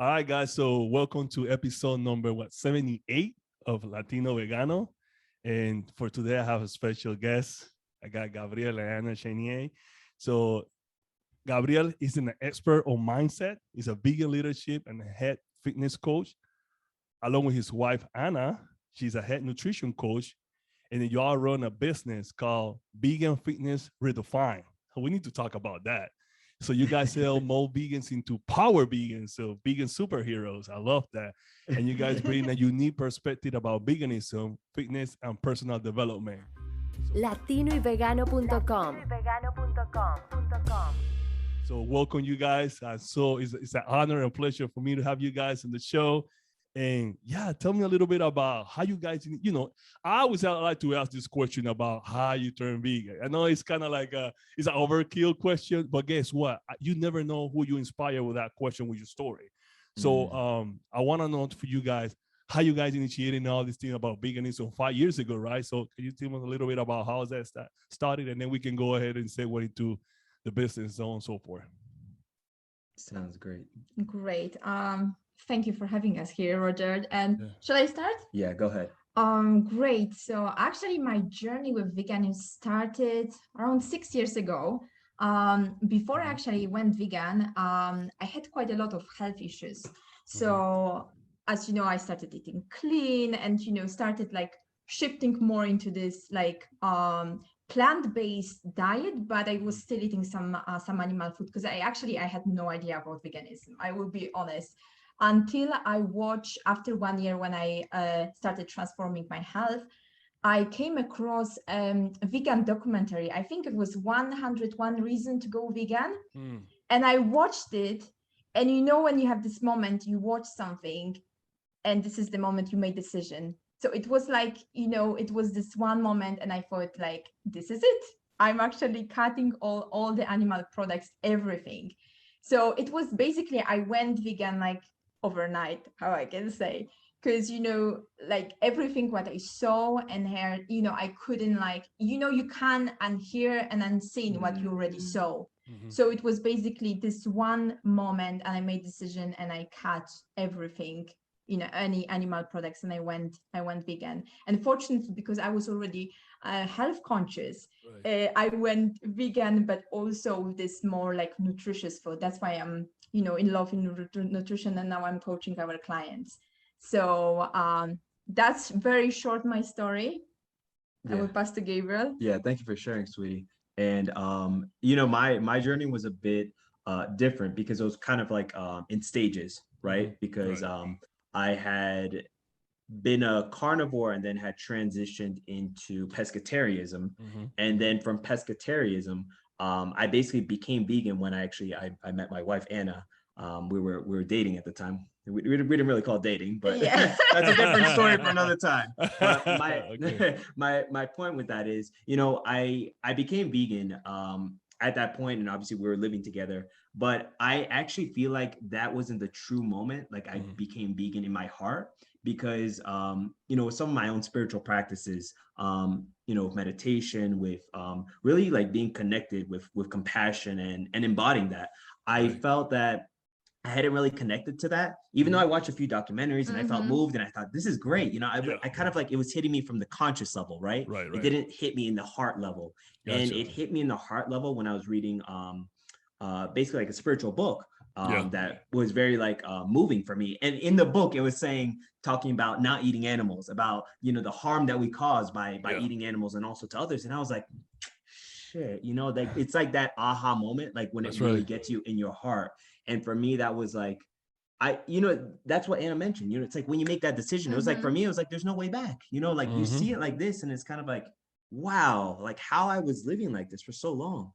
All right, guys. So welcome to episode number 78 of Latino Vegano. And for today, I have a special guest. I got Gabriel and Zhanay. So Gabriel is an expert on mindset. He's a vegan leadership and head fitness coach, along with his wife Anna. She's a head nutrition coach, and then y'all run a business called Vegan Fitness Redefined. We need to talk about that. So you guys sell more vegans into power vegans, so vegan superheroes. I love that. And you guys bring a unique perspective about veganism, fitness, and personal development. latinoyvegano.com. So welcome you guys. So it's an honor and pleasure for me to have you guys on the show. And yeah, tell me a little bit about how you guys, I always like to ask this question about how you turn vegan. I know it's kind of like it's an overkill question, but guess what? You never know who you inspire with that question with your story. So I want to know for you guys, how you guys initiated all this thing about veganism 5 years ago, right? So can you tell me a little bit about how that started? And then we can go ahead and segue into the business, so on and so forth. Sounds great. Great. Thank you for having us here, Roger. And shall I start? Yeah, go ahead. Great. So actually my journey with veganism started around 6 years ago. Before I actually went vegan, I had quite a lot of health issues. So as you know, I started eating clean and, started like shifting more into this like plant-based diet, but I was still eating some animal food because I had no idea about veganism. I will be honest. Until I watched, after 1 year when I started transforming my health, I came across a vegan documentary. I think it was 101 Reasons to Go Vegan. And I watched it. And when you have this moment, you watch something, and this is the moment you made decision. So it was like, it was this one moment, and I thought like, this is it. I'm actually cutting all the animal products, everything. So it was basically, I went vegan like overnight, how I can say, because like everything what I saw and heard, I couldn't like, you can unhear and unseen what you already saw. So it was basically this one moment, and I made decision and I cut everything, any animal products, and I went vegan. And fortunately, because I was already health conscious, I went vegan, but also with this more like nutritious food. That's why I'm in love in nutrition, and now I'm coaching our clients. So that's very short my story. I will pass to Gabriel. Yeah, thank you for sharing, sweetie. And my journey was a bit different because it was kind of like in stages, right? Because I had been a carnivore and then had transitioned into pescatarianism. And then from pescatarianism, I basically became vegan when I met my wife, Anna. We were dating at the time. We didn't really call it dating, but that's a different story for another time. But my point with that is, I became vegan at that point, and obviously we were living together. But I actually feel like that wasn't the true moment. Like I became vegan in my heart because, with some of my own spiritual practices, meditation, with really like being connected with compassion and embodying that, I felt that I hadn't really connected to that, even though I watched a few documentaries and I felt moved and I thought, this is great. I kind of like, it was hitting me from the conscious level, right? It didn't hit me in the heart level. And it hit me in the heart level when I was reading basically like a spiritual book that was very like moving for me. And in the book, it was talking about not eating animals, about, the harm that we cause by eating animals and also to others. And I was like, shit, like it's like that aha moment, like when it really gets you in your heart. And for me, that was like, that's what Anna mentioned, it's like when you make that decision, it was like, for me, it was like, there's no way back, like you see it like this. And it's kind of like, wow, like how I was living like this for so long.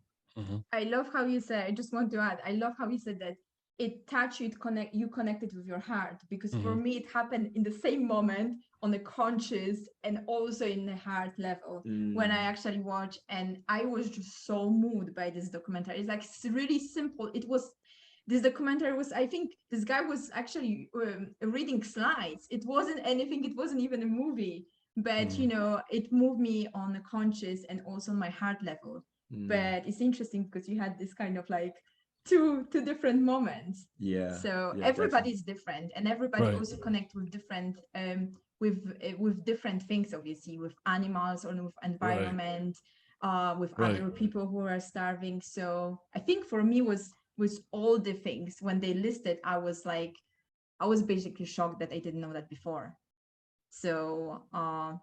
I love how you said, I just want to add, I love how you said that it touched you, you connected with your heart, because for me, it happened in the same moment on the conscious and also in the heart level when I actually watched, and I was just so moved by this documentary. It's like, it's really simple. This documentary was, I think this guy was actually reading slides. It wasn't anything, it wasn't even a movie, but it moved me on the conscious and also my heart level. But it's interesting because you had this kind of like two different moments. Yeah. So Yeah, everybody's different, and everybody Right. also connect with different with different things, obviously, with animals or with environment, with Right. other people who are starving. So I think for me was all the things when they listed, I was basically shocked that I didn't know that before. So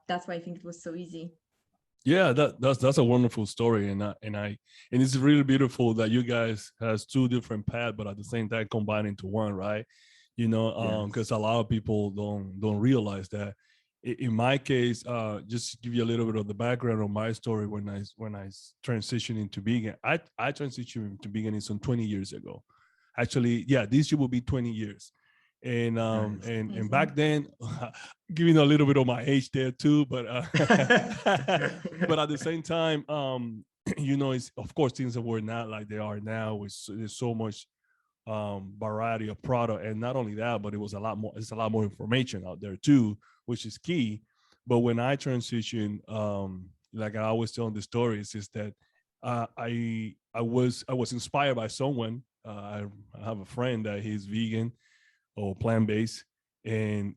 that's why I think it was so easy. Yeah, that's a wonderful story, and it's really beautiful that you guys has two different paths, but at the same time combined into one, right? You know, because a lot of people don't realize that. In my case, just to give you a little bit of the background on my story, when I transitioned into vegan, I transitioned into veganism 20 years ago. Actually, yeah, this year will be 20 years. And Nice. and back then, giving a little bit of my age there too, but but at the same time, you know, it's of course things that were not like they are now. There's so much variety of product, and not only that, but it was a lot more. It's a lot more information out there too, which is key. But when I transitioned, like I always tell the stories, is that I was inspired by someone. I have a friend that he's vegan or plant-based, and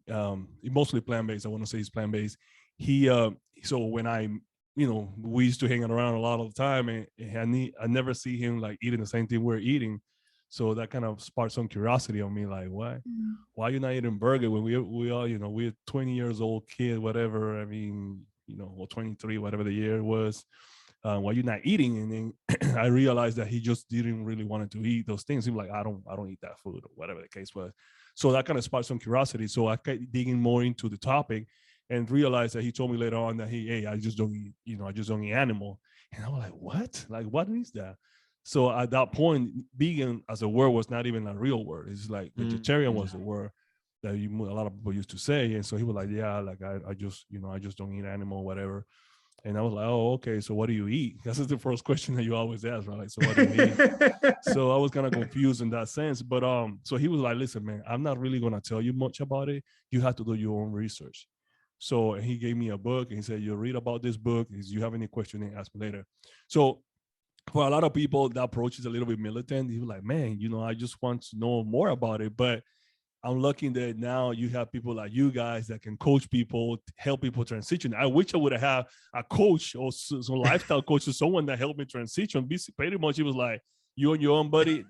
mostly plant-based. I want to say he's plant-based. He so when I, you know, we used to hang around a lot of the time, and I never see him like eating the same thing we're eating. So that kind of sparked some curiosity on me, like why you not eating burger when we all, you know, we're 20 years old kid, whatever. I mean, you know, or 23, whatever the year was. Why you not eating? And then I realized that he just didn't really want to eat those things. He was like, I don't eat that food, or whatever the case was. So that kind of sparked some curiosity. So I kept digging more into the topic and realized that he told me later on that hey, I just don't eat, you know, I just don't eat animal. And I was like, what? Like, what is that? So at that point, vegan as a word was not even a real word. It's like vegetarian was the word that a lot of people used to say. And so he was like, yeah, like I just, you know, I just don't eat animal, whatever. And I was like, oh, okay. So what do you eat? This is the first question that you always ask, right? Like, so what do you eat? So I was kind of confused in that sense. But so he was like, listen, man, I'm not really gonna tell you much about it. You have to do your own research. So he gave me a book and he said, you read about this book. If you have any question, then ask me later. So for a lot of people, the approach is a little bit militant. He was like, man, you know, I just want to know more about it. But I'm lucky that now you have people like you guys that can coach people, help people transition. I wish I would have had a coach or some lifestyle coach or someone that helped me transition. Pretty much it was like you and your own buddy.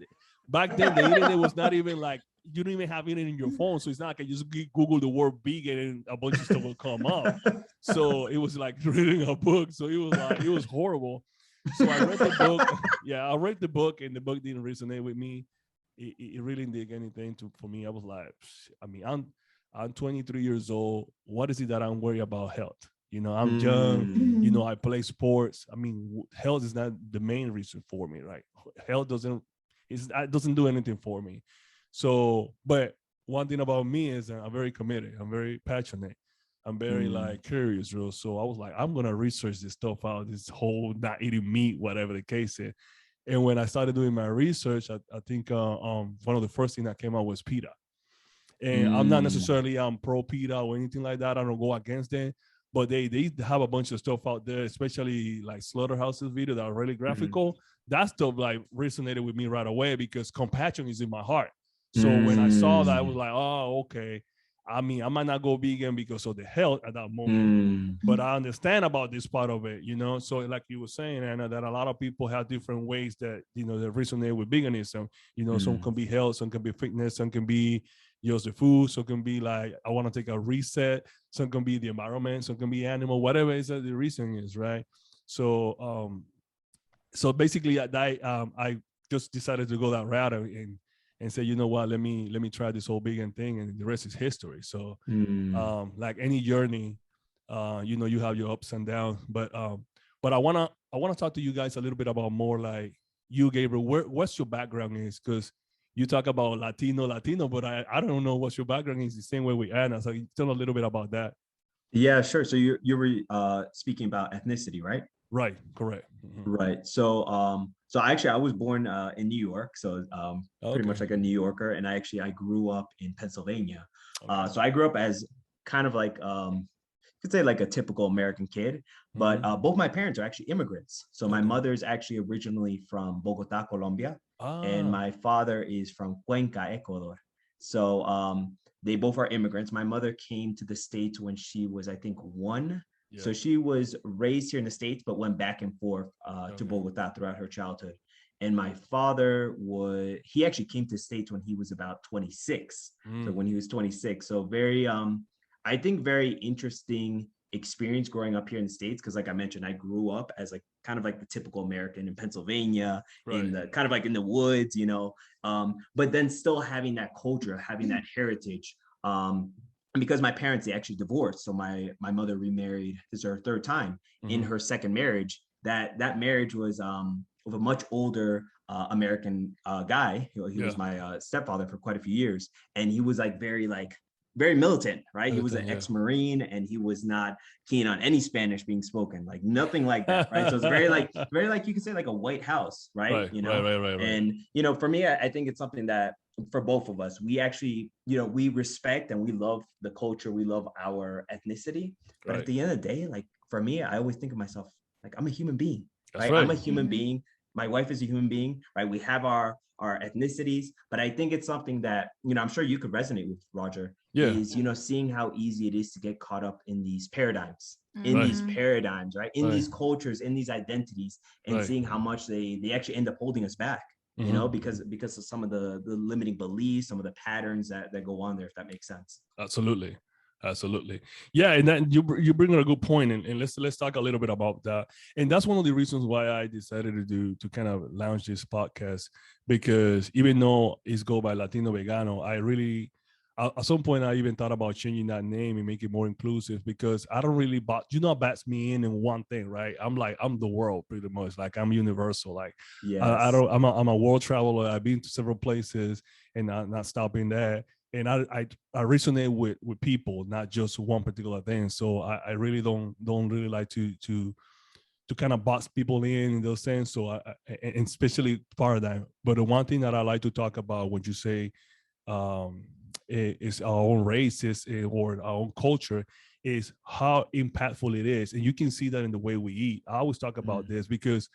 Back then, the internet was not even like, you don't even have it in your phone. So it's not like you just Google the word vegan and a bunch of stuff will come up. So it was like reading a book. So it was like, it was horrible. So I read the book. Yeah, I read the book and the book didn't resonate with me. It really didn't do anything for me. I was like, I mean, I'm 23 years old. What is it that I'm worried about health? You know, I'm young. You know, I play sports. I mean, health is not the main reason for me, right? Health doesn't do anything for me. So, but one thing about me is I'm very committed. I'm very passionate. I'm very like curious, real. So I was like, I'm gonna research this stuff out. This whole not eating meat, whatever the case is. And when I started doing my research, I think one of the first things that came out was PETA. And I'm not necessarily pro PETA or anything like that. I don't go against them, but they have a bunch of stuff out there, especially like slaughterhouses video that are really graphical. That stuff like resonated with me right away because compassion is in my heart. So when I saw that, I was like, oh, okay. I mean, I might not go vegan because of the health at that moment, but I understand about this part of it, you know? So like you were saying, Anna, that a lot of people have different ways that, you know, that resonate with veganism. You know, some can be health, some can be fitness, some can be just the food, some can be like, I want to take a reset, some can be the environment, some can be animal, whatever is that the reason is, right? So, so basically I just decided to go that route and say, you know what, let me try this whole vegan thing, and the rest is history. So like any journey, you know, you have your ups and downs, but I wanna talk to you guys a little bit about more like you, Gabriel, what's your background is, because you talk about Latino, but I don't know what your background is the same way with Anna. So you tell a little bit about that. Yeah, sure. So you were speaking about ethnicity, right? Right, correct. Right. So actually I was born in New York, so pretty much like a New Yorker, and I grew up in Pennsylvania. So I grew up as kind of like you could say like a typical American kid, but both my parents are actually immigrants. So my mother's actually originally from Bogota, Colombia, and Ah, my father is from Cuenca, Ecuador. So they both are immigrants. My mother came to the States when she was, I think, one. yeah. So she was raised here in the States, but went back and forth to Okay. Bogota throughout her childhood. And my father he actually came to the States when he was about 26. So Mm, when he was 26. So very, I think very interesting experience growing up here in the States. Cause like I mentioned, I grew up as like kind of like the typical American in Pennsylvania, in right. the kind of like in the woods, but then still having that culture, having that heritage. And because my parents, they actually divorced. So my mother remarried, this is her third time. In Hmm. her second marriage, that marriage was with a much older American guy. He Yeah. was my stepfather for quite a few years. And he was like very militant, right? He was an Yeah. ex-Marine, and he was not keen on any Spanish being spoken, like nothing like that, right? So it's very like you could say like a White House, right? Right. Right. And for me, I think it's something that for both of us, we actually, we respect and we love the culture, we love our ethnicity. But at Right. the end of the day, like for me, I always think of myself like I'm a human being, That's right? I'm right. a human being. My wife is a human being, right? We have our ethnicities, but I think it's something that, I'm sure you could resonate with, Roger, Yeah. is, seeing how easy it is to get caught up in these paradigms, Right. right? In Right. these cultures, in these identities, and Right. seeing how much they actually end up holding us back, Hmm. because of some of the limiting beliefs, some of the patterns that go on there, if that makes sense. Absolutely. Absolutely. Yeah, and then you bring up a good point, and let's talk a little bit about that. And that's one of the reasons why I decided to kind of launch this podcast, because even though it's go by Latino Vegano, I really at some point I even thought about changing that name and make it more inclusive, because I don't really bats me in one thing, right? I'm the world pretty much. Like I'm universal. Like I Yes. don't I'm a world traveler. I've been to several places and not stopping there. And I resonate with people, not just one particular thing. So I really don't really like to kind of box people in those things. So and especially paradigm. But the one thing that I like to talk about when you say um, is our own races or our own culture, is how impactful it is, and you can see that in the way we eat. I always talk about this because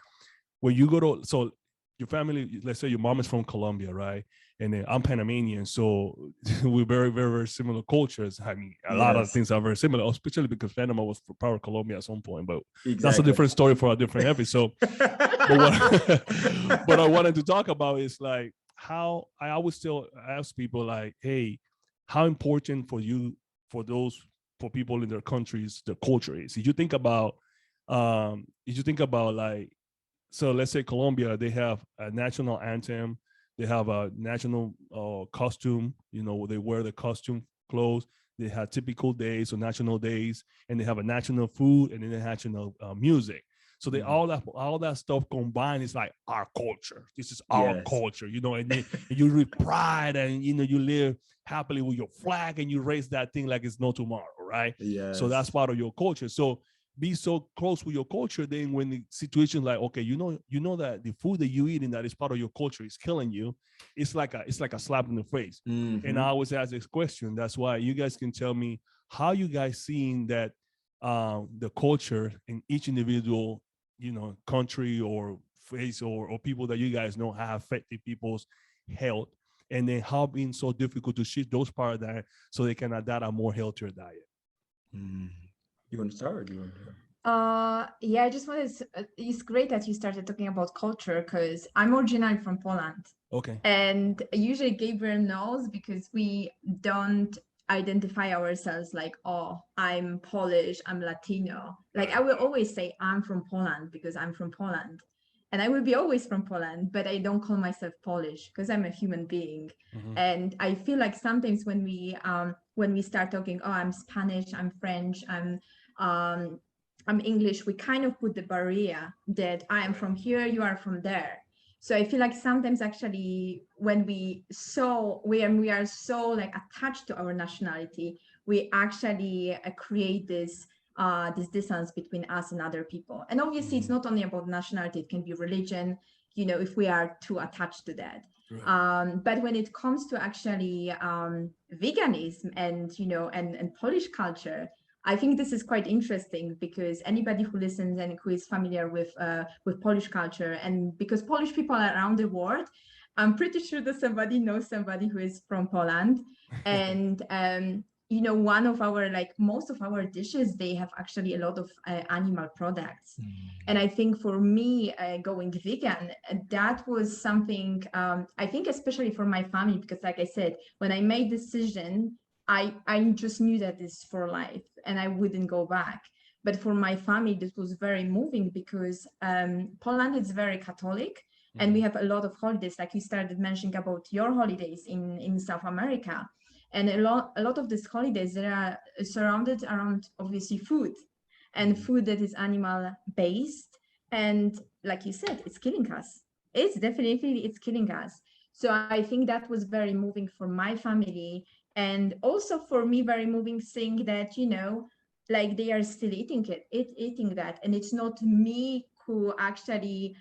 when you go to your family, let's say your mom is from Colombia, right? And then I'm Panamanian, so we're very similar cultures. I mean, a lot of Yes. things are very similar, especially because Panama was part of Colombia at some point. But that's a Exactly. different story for a different episode. But what what I wanted to talk about is like how I always still ask people like, hey, how important for you, for people in their countries, the culture is. If you think about like, so let's say Colombia, they have a national anthem, they have a national costume, they wear the costume clothes, they have typical days or national days, and they have a national food, and then they have national music. So they all that stuff combined is like our culture. This is our Yes. culture, and then and you with pride, and you live happily with your flag, and you raise that thing like it's no tomorrow, right? So that's Yes. part of your culture. So be so close with your culture, then when the situation like, okay, that the food that you eat and that is part of your culture is killing you, it's like a slap in the face. And I Mm-hmm. always ask this question. That's why you guys can tell me how you guys seeing that the culture in each individual country or face or people that you guys know have affected people's health, and then how being so difficult to shift those paradigms so they can adapt a more healthier diet. Mm. You want to start, or do you want to? Yeah, I just wanted it's great that you started talking about culture because I'm originally from Poland. Okay. And usually Gabriel knows because we don't identify ourselves like, oh, I'm Polish, I'm Latino. Like I will always say I'm from Poland because I'm from Poland. And I will be always from Poland, but I don't call myself Polish because I'm a human being. Mm-hmm. And I feel like sometimes when we start talking, oh, I'm Spanish, I'm French, I'm English, we kind of put the barrier that I am from here, you are from there. So I feel like sometimes actually when we are so like attached to our nationality, we actually create this distance between us and other people. And obviously it's not only about nationality, it can be religion, if we are too attached to that. Right. But when it comes to actually veganism and and Polish culture, I think this is quite interesting because anybody who listens and who is familiar with Polish culture, and because Polish people are around the world, I'm pretty sure that somebody knows somebody who is from Poland. And you know, one of our, like most of our dishes, they have actually a lot of animal products. And I think for me, going vegan, that was something, I think especially for my family, because like I said, when I made decision, I just knew that this is for life and I wouldn't go back. But for my family, this was very moving because Poland is very Catholic, and we have a lot of holidays, like you started mentioning about your holidays in South America. And a lot of these holidays, they are surrounded around obviously food, and food that is animal based. And like you said, it's killing us. It's killing us. So I think that was very moving for my family, and also for me, very moving seeing that, you know, like they are still eating that, and it's not me who actually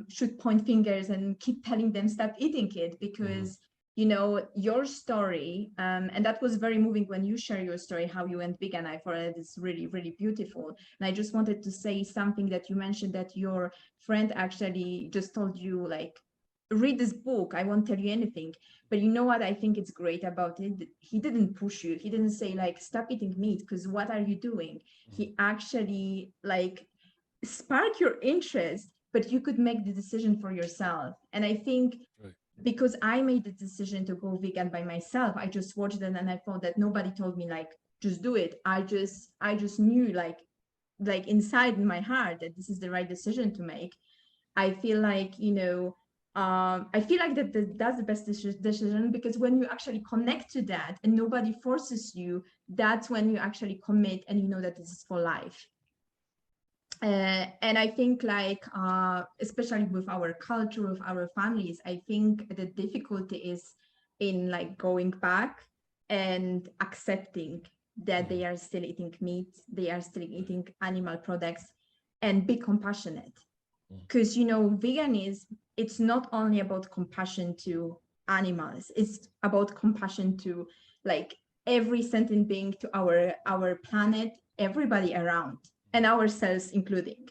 should point fingers and keep telling them stop eating it, because you know, your story, and that was very moving when you share your story, how you went vegan. I thought it is really, really beautiful. And I just wanted to say something that you mentioned, that your friend actually just told you, like, read this book, I won't tell you anything. But you know what I think it's great about it? He didn't push you. He didn't say, like, stop eating meat, because what are you doing? He actually, like, spark your interest, but you could make the decision for yourself. And I think because I made the decision to go vegan by myself, I just watched it and I thought that nobody told me, like, just do it. I just knew, like inside in my heart, that this is the right decision to make. I feel like, you know, I feel like that's the best decision, because when you actually connect to that and nobody forces you, that's when you actually commit and you know that this is for life. And I think, like, especially with our culture, with our families, I think the difficulty is in, like, going back and accepting that they are still eating meat, they are still eating animal products, and be compassionate. Because, you know, veganism, it's not only about compassion to animals, it's about compassion to, like, every sentient being, to our planet, everybody around, and ourselves including.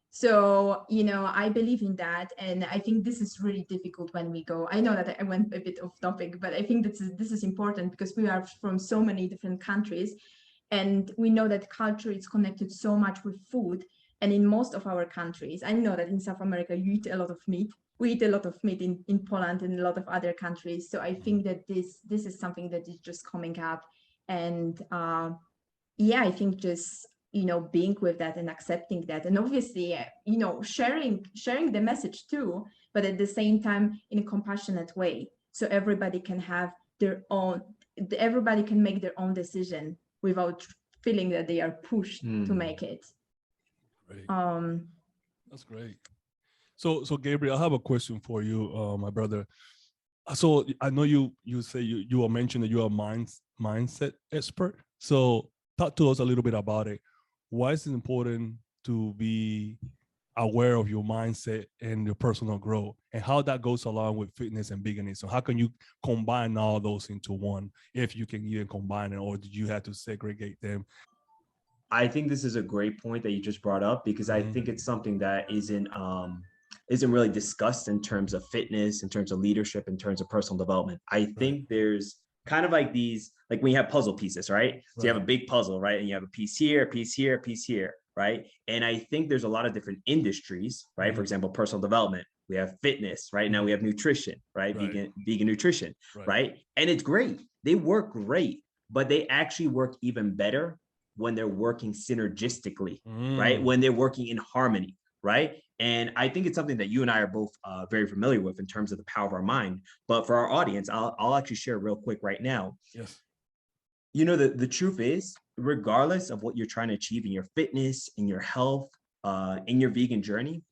So, you know, I believe in that. And I think this is really difficult when we go. I know that I went a bit off topic, but I think this is important because we are from so many different countries. And we know that culture is connected so much with food. And in most of our countries, I know that in South America, you eat a lot of meat. We eat a lot of meat in Poland and a lot of other countries. So I think that this is something that is just coming up. And yeah, I think just, you know, being with that and accepting that, and obviously, you know, sharing the message too, but at the same time in a compassionate way, so everybody can have everybody can make their own decision without feeling that they are pushed to make it. Great. That's great. So Gabriel, I have a question for you, my brother. So I know you say you were mentioning that you are a mindset expert. So talk to us a little bit about it. Why is it important to be aware of your mindset and your personal growth, and how that goes along with fitness and veganism? So how can you combine all those into one, if you can even combine it, or did you have to segregate them? I think this is a great point that you just brought up, because I think it's something that isn't really discussed in terms of fitness, in terms of leadership, in terms of personal development. I think there's kind of like these, like when you have puzzle pieces, right? So you have a big puzzle, right? And you have a piece here, a piece here, a piece here, right? And I think there's a lot of different industries, right? For example, personal development, we have fitness, right? Now we have nutrition, right? Vegan nutrition, right? And it's great. They work great, but they actually work even better when they're working synergistically, right? When they're working in harmony, right? And I think it's something that you and I are both very familiar with in terms of the power of our mind. But for our audience, I'll actually share real quick right now. Yes. You know, the truth is, regardless of what you're trying to achieve in your fitness, in your health, in your vegan journey,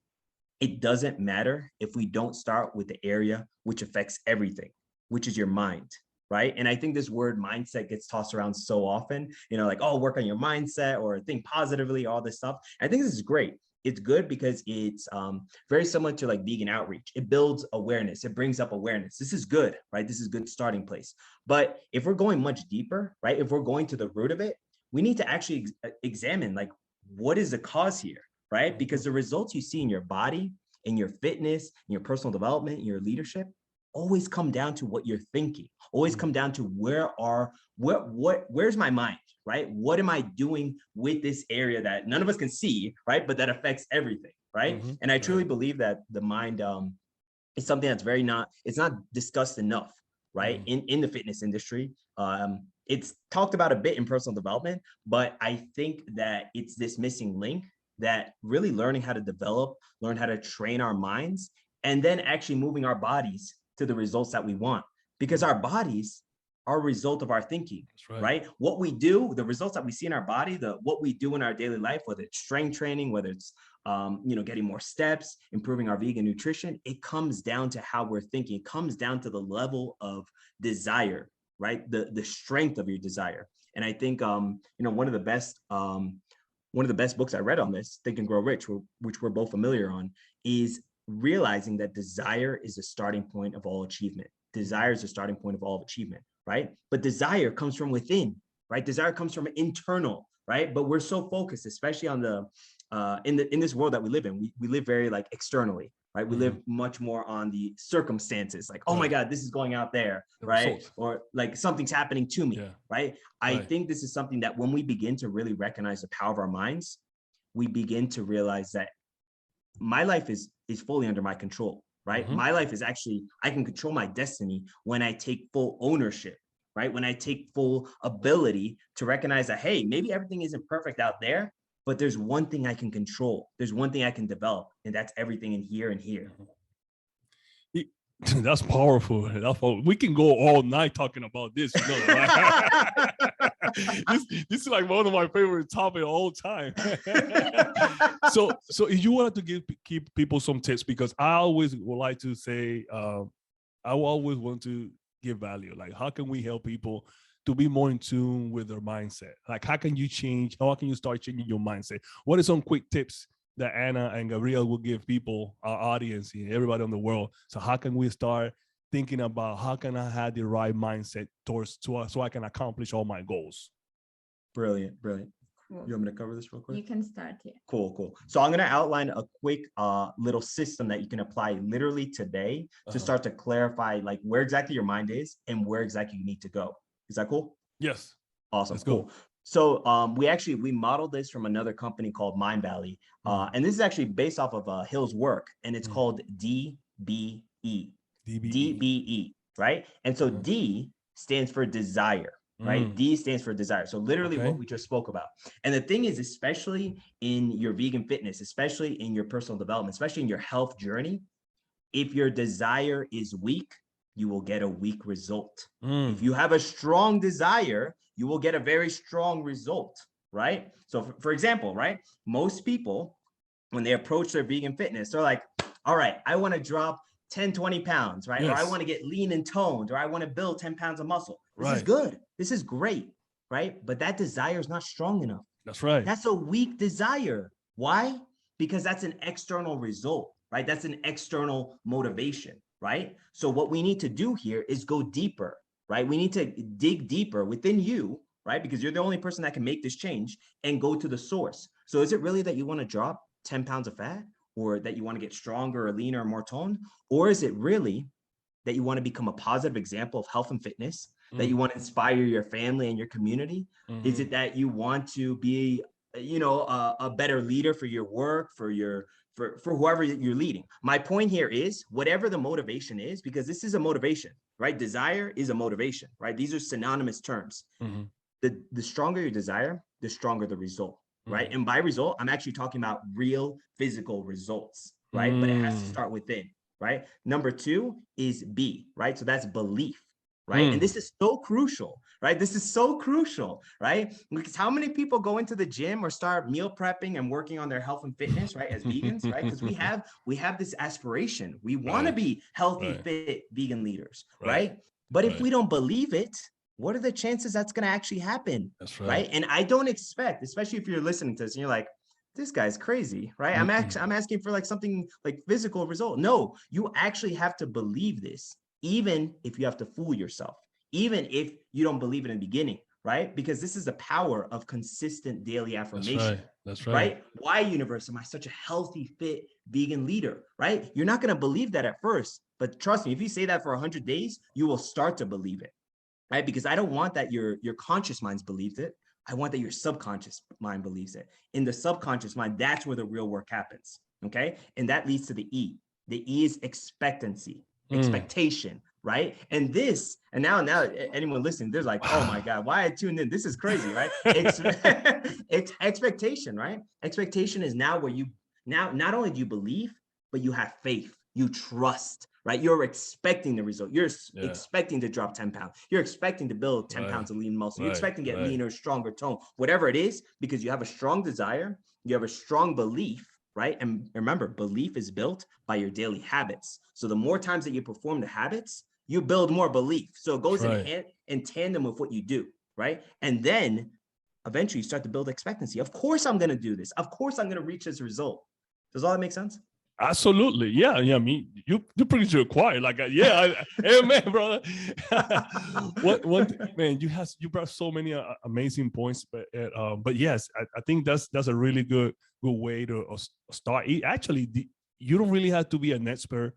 it doesn't matter if we don't start with the area which affects everything, which is your mind. Right. And I think this word mindset gets tossed around so often, you know, like, oh, work on your mindset or think positively, all this stuff. I think this is great. It's good because it's very similar to like vegan outreach. It builds awareness. It brings up awareness. This is good, right? This is a good starting place. But if we're going much deeper, right, if we're going to the root of it, we need to actually examine like, what is the cause here, right? Because the results you see in your body, in your fitness, in your personal development, in your leadership, always come down to what you're thinking, always come down to where's my mind, right? What am I doing with this area that none of us can see, right? But that affects everything, right? And I truly believe that the mind is something that's it's not discussed enough, right? In the fitness industry. It's talked about a bit in personal development, but I think that it's this missing link that really learning how to develop, learn how to train our minds, and then actually moving our bodies to the results that we want, because our bodies are a result of our thinking, right? What we do, the results that we see in our body, what we do in our daily life, whether it's strength training, whether it's getting more steps, improving our vegan nutrition, it comes down to how we're thinking. It comes down to the level of desire, right? The strength of your desire. And I think one of the best books I read on this, Think and Grow Rich, which we're both familiar on, is realizing that desire is the starting point of all achievement. Desire is the starting point of all achievement, right? But desire comes from within, right? Desire comes from internal, right? But we're so focused, especially on in this world that we live in. We live very like externally, right? We live much more on the circumstances, like, oh my God, this is going out there, right? Or like something's happening to me, right? I think this is something that when we begin to really recognize the power of our minds, we begin to realize that my life is fully under my control, right? My life is actually, I can control my destiny when I take full ownership, right? When I take full ability to recognize that, hey, maybe everything isn't perfect out there, but there's one thing I can control. There's one thing I can develop, and that's everything in here and here. That's powerful. We can go all night talking about this. Right? this is like one of my favorite topics all time. So if you wanted to keep people some tips, because I always would like to say, I always want to give value. Like, how can we help people to be more in tune with their mindset? Like, how can you start changing your mindset? What are some quick tips that Anna and Gabriel will give people, our audience, everybody in the world? So how can we start thinking about how can I have the right mindset so I can accomplish all my goals? Brilliant. Cool. You want me to cover this real quick? You can start, yeah. Cool. So I'm going to outline a quick little system that you can apply literally today to start to clarify like where exactly your mind is and where exactly you need to go. Is that cool? Yes. Awesome. Let's cool. go. So we modeled this from another company called Mind Valley. And this is actually based off of Hill's work, and it's called DBE. DBE, right? And so D stands for desire, right? D stands for desire. So literally what we just spoke about. And the thing is, especially in your vegan fitness, especially in your personal development, especially in your health journey, if your desire is weak, you will get a weak result. If you have a strong desire, you will get a very strong result, right? So for example, right? Most people, when they approach their vegan fitness, they're like, all right, I want to drop 10, 20 pounds, right? Yes. Or I want to get lean and toned, or I want to build 10 pounds of muscle. This is good. This is great, right? But that desire is not strong enough. That's right. That's a weak desire. Why? Because that's an external result, right? That's an external motivation, right? So what we need to do here is go deeper, right? We need to dig deeper within you, right? Because you're the only person that can make this change, and go to the source. So is it really that you want to drop 10 pounds of fat, or that you want to get stronger or leaner or more toned? Or is it really that you want to become a positive example of health and fitness, that you want to inspire your family and your community? Is it that you want to be, a better leader for your work, for whoever you're leading? My point here is, whatever the motivation is, because this is a motivation, right? Desire is a motivation, right? These are synonymous terms. The stronger your desire, the stronger the result, right? And by result, I'm actually talking about real physical results, right? But it has to start within, right? Number 2 is B, right? So that's belief, right? And this is so crucial, right? This is so crucial, right? Because how many people go into the gym or start meal prepping and working on their health and fitness, right? As vegans, right? Because we have this aspiration. We want to be healthy, fit vegan leaders, right? But if we don't believe it, what are the chances that's going to actually happen? That's right. And I don't expect, especially if you're listening to this and you're like, this guy's crazy, right? I'm asking for like something like physical result. No, you actually have to believe this, even if you have to fool yourself, even if you don't believe it in the beginning, right? Because this is the power of consistent daily affirmation. That's right. Right? Why, universe, am I such a healthy, fit vegan leader? Right? You're not going to believe that at first, but trust me, if you say that for 100 days, you will start to believe it. Right? Because I don't want that your conscious mind's believed it. I want that your subconscious mind believes it. In the subconscious mind, that's where the real work happens. Okay. And that leads to the E. The E is expectancy, expectation, right? And this, and now anyone listening, they're like, oh my God, why I tuned in? This is crazy, right? It's expectation, right? Expectation is now where you, now not only do you believe, but you have faith, you trust, right? You're expecting the result. You're expecting to drop 10 pounds. You're expecting to build 10 pounds of lean muscle. You're expecting to get leaner, stronger tone, whatever it is, because you have a strong desire, you have a strong belief, right? And remember, belief is built by your daily habits. So the more times that you perform the habits, you build more belief. So it goes in tandem with what you do, right? And then eventually you start to build expectancy. Of course I'm going to do this. Of course I'm going to reach this result. Does all that make sense? Absolutely. Yeah. I mean, you preach to the choir. Like, amen, brother. Man, you brought so many amazing points, but yes, I think that's a really good way to start. Actually, you don't really have to be an expert,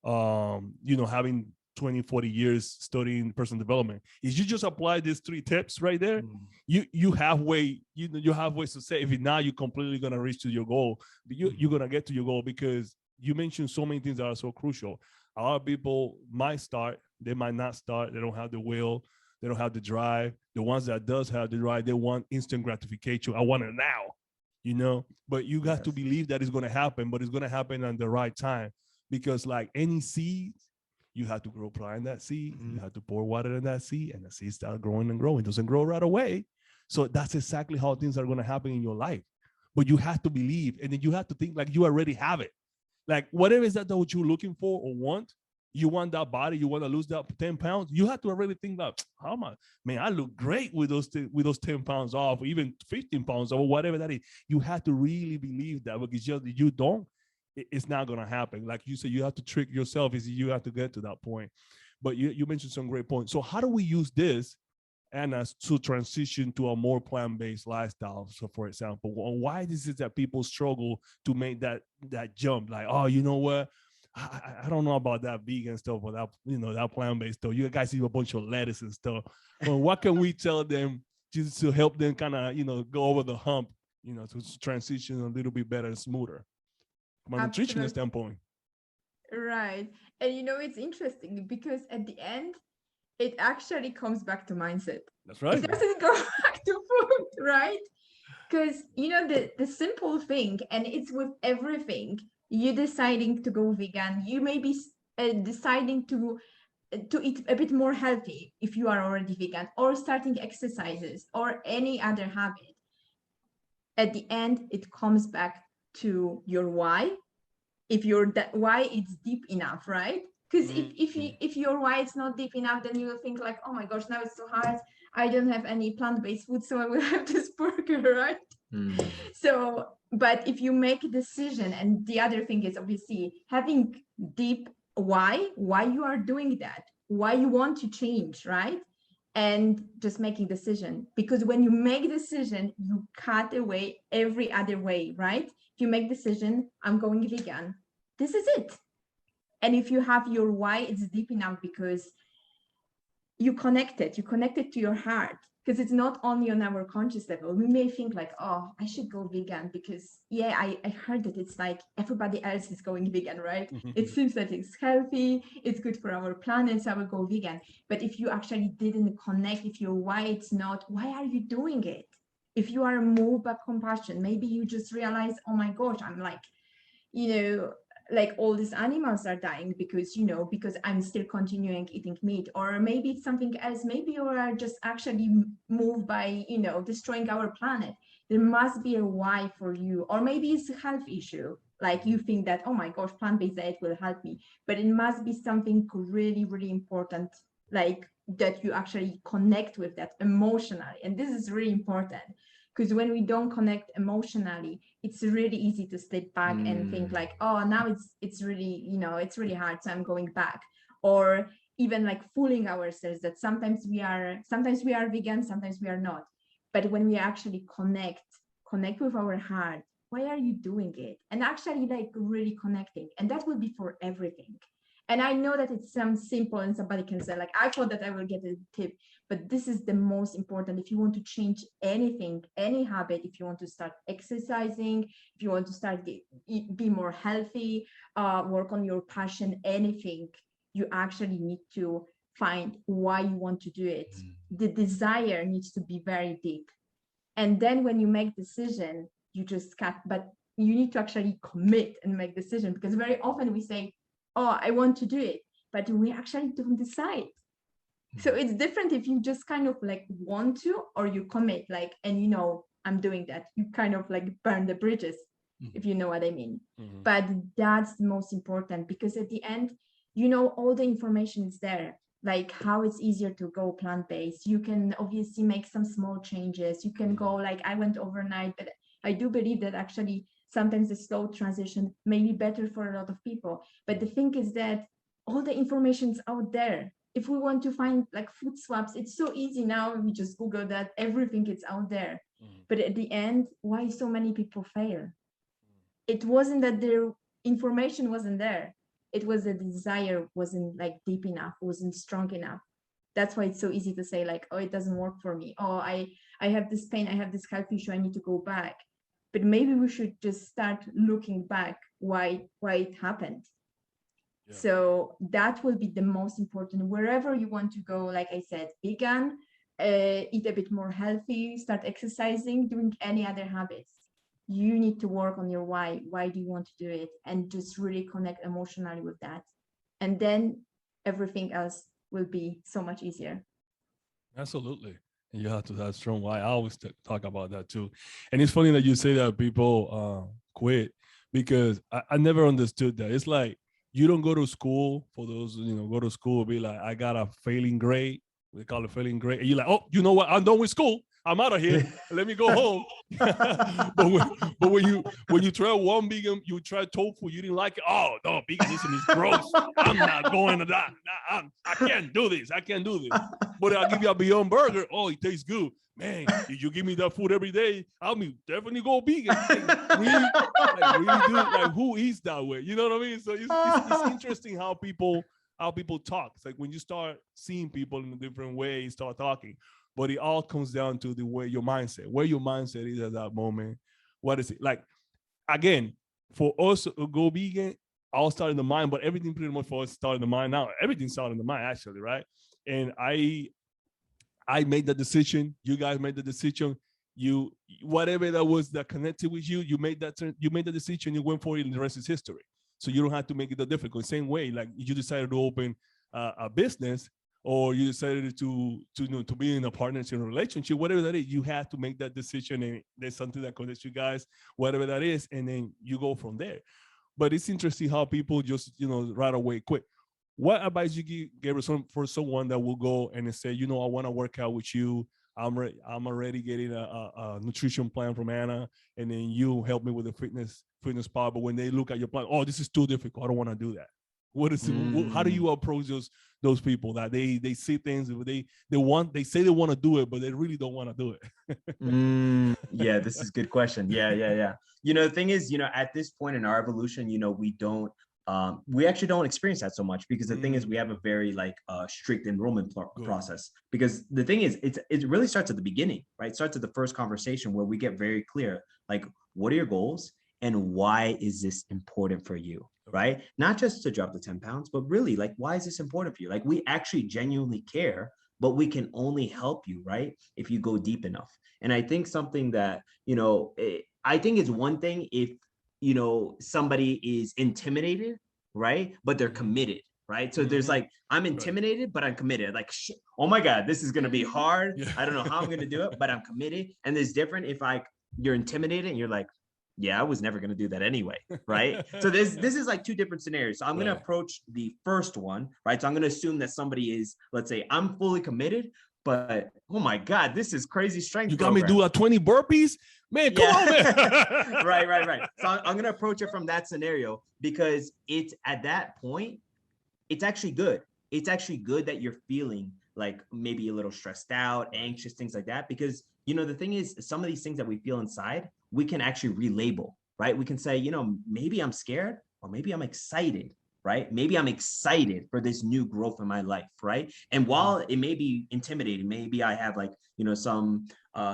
having 20, 40 years studying personal development. If you just apply these 3 tips right there, you're halfway to say, if not, you're completely going to reach to your goal. You're going to get to your goal, because you mentioned so many things that are so crucial. A lot of people might start, they might not start. They don't have the will. They don't have the drive. The ones that does have the drive, they want instant gratification. I want it now, but you got to believe that it's going to happen, but it's going to happen at the right time, because like any seed, you have to grow plant that seed. You have to pour water in that seed, and the seed starts growing and growing. It doesn't grow right away. So that's exactly how things are going to happen in your life. But you have to believe, and then you have to think like you already have it. Like whatever is that what you're looking for or want, you want that body, you want to lose that 10 pounds, you have to already think that, how much, man, I look great with those 10 pounds off, or even 15 pounds or whatever that is. You have to really believe that, because just you don't, it's not going to happen. Like you said, you have to trick yourself. You have to get to that point. But you mentioned some great points. So how do we use this, Anna, to transition to a more plant-based lifestyle? So for example, why is it that people struggle to make that jump? Like, oh, you know what? I don't know about that vegan stuff, or that, that plant-based stuff. You guys eat a bunch of lettuce and stuff. Well, what can we tell them just to help them kind of, go over the hump, to transition a little bit better and smoother from a nutritionist standpoint? Right. And it's interesting, because at the end, it actually comes back to mindset. That's right. It doesn't go back to food, right? Because the simple thing, and it's with everything, you deciding to go vegan, you may be deciding to eat a bit more healthy if you are already vegan, or starting exercises, or any other habit. At the end, it comes back to your why. If that why it's deep enough, right? Because if your why is not deep enough, then you will think like, oh my gosh, now it's so hard. I don't have any plant-based food, so I will have this burger, right? So, but if you make a decision, and the other thing is obviously having deep why you are doing that, why you want to change, right? And just making decision, because when you make decision, you cut away every other way, right? If you make decision, I'm going vegan, this is it. And if you have your why, it's deep enough, because you connect it to your heart, because it's not only on our conscious level. We may think like, oh, I should go vegan because I heard that it's like everybody else is going vegan, right? It seems that it's healthy, it's good for our planet, so I will go vegan. But if you actually didn't connect, if your why it's not, why are you doing it? If you are moved by compassion, maybe you just realize, oh my gosh, I'm like, like all these animals are dying because I'm still continuing eating meat. Or maybe it's something else. Maybe you are just actually moved by, destroying our planet. There must be a why for you. Or maybe it's a health issue. Like you think that, oh my gosh, plant-based diet will help me. But it must be something really, really important, like that you actually connect with that emotionally. And this is really important. Because when we don't connect emotionally, it's really easy to step back and think like, oh, now it's really, it's really hard, so I'm going back. Or even like fooling ourselves that sometimes we are vegan, sometimes we are not. But when we actually connect with our heart, why are you doing it? And actually like really connecting. And that will be for everything. And I know that it sounds simple and somebody can say like, I thought that I will get a tip, but this is the most important. If you want to change anything, any habit, if you want to start exercising, if you want to start be more healthy, work on your passion, anything, you actually need to find why you want to do it. The desire needs to be very deep. And then when you make decision, you just cut, but you need to actually commit and make decision, because very often we say, oh, I want to do it, but we actually don't decide. So it's different if you just kind of like want to, or you commit like, and you know, I'm doing that. You kind of like burn the bridges, if you know what I mean. But that's the most important, because at the end, you know, all the information is there, like how it's easier to go plant-based. You can obviously make some small changes. You can go like, I went overnight, but I do believe that actually sometimes the slow transition may be better for a lot of people. But the thing is that all the information is out there. If we want to find like food swaps, it's so easy now. We just Google that, everything is out there. But at the end, why so many people fail? It wasn't that their information wasn't there. It was the desire wasn't like deep enough, wasn't strong enough. That's why it's so easy to say like, oh, it doesn't work for me. Oh, I have this pain, I have this health issue, I need to go back. But maybe we should just start looking back why it happened. Yeah. So that will be the most important. Wherever you want to go, like I said, vegan, eat a bit more healthy, start exercising, doing any other habits. You need to work on your why. Why do you want to do it? And just really connect emotionally with that. And then everything else will be so much easier. Absolutely. And you have to have strong why. I always talk about that too. And it's funny that you say that people quit, because I never understood that. It's like, you don't go to school, for those, you know, go to school, be like, I got a failing grade. We call it failing grade. And you're like, oh, you know what? I'm done with school. I'm out of here. Let me go home. but when you try one vegan, you try tofu, you didn't like it. Oh no, veganism is gross. I'm not going to that. I can't do this. I can't do this. But I'll give you a Beyond Burger. Oh, it tastes good. Man, if you give me that food every day, I'll definitely go vegan. Really do. Like, who eats that way? You know what I mean? So it's interesting how people talk. It's like when you start seeing people in a different way, start talking. But it all comes down to the way your mindset, where your mindset is at that moment. What is it? Like, again, for us to go vegan, all start in the mind, but everything pretty much for us start in the mind now. Everything started in the mind, actually, right? And I made the decision. You guys made the decision. You, whatever that was that connected with you, you made the decision, you went for it, and the rest is history. So you don't have to make it that difficult. Same way, like you decided to open a business, or you decided to be in a partnership, in a relationship, whatever that is, you have to make that decision, and there's something that connects you guys, whatever that is, and then you go from there. But it's interesting how people just, right away quit. What advice you give, Gabriel, for someone that will go and say, I want to work out with you. I'm already getting a nutrition plan from Anna, and then you help me with the fitness part. But when they look at your plan, oh, this is too difficult, I don't want to do that. What is it? How do you approach those people that they see things, they say they want to do it, but they really don't want to do it? Yeah, this is a good question. Yeah. The thing is, at this point in our evolution, we actually don't experience that so much, because the thing is, we have a very strict enrollment process. Because the thing is, it really starts at the beginning, right? It starts at the first conversation, where we get very clear, like, what are your goals and why is this important for you? Right? Not just to drop the 10 pounds, but really, like, why is this important for you? Like, we actually genuinely care, but we can only help you, right, if you go deep enough. And I think something that, I think it's one thing if, somebody is intimidated, right, but they're committed, right? So there's like, I'm intimidated, but I'm committed. Like, shit, oh my God, this is going to be hard. Yeah. I don't know how I'm going to do it, but I'm committed. And there's different if you're intimidated and you're like, yeah, I was never going to do that anyway, right? So this is like two different scenarios. So I'm going to approach the first one, right? So I'm going to assume that somebody is, let's say, I'm fully committed, but oh my God, this is crazy strength. You got me do 20 burpees? Man, come on, man. Right. So I'm going to approach it from that scenario, because it's at that point, it's actually good. it's actually good that you're feeling like maybe a little stressed out, anxious, things like that, because, you know, the thing is, some of these things that we feel inside, we can actually relabel, right? We can say, you know, maybe I'm scared, or maybe I'm excited, right? Maybe I'm excited for this new growth in my life, right? And while it may be intimidating, maybe I have like, you know, some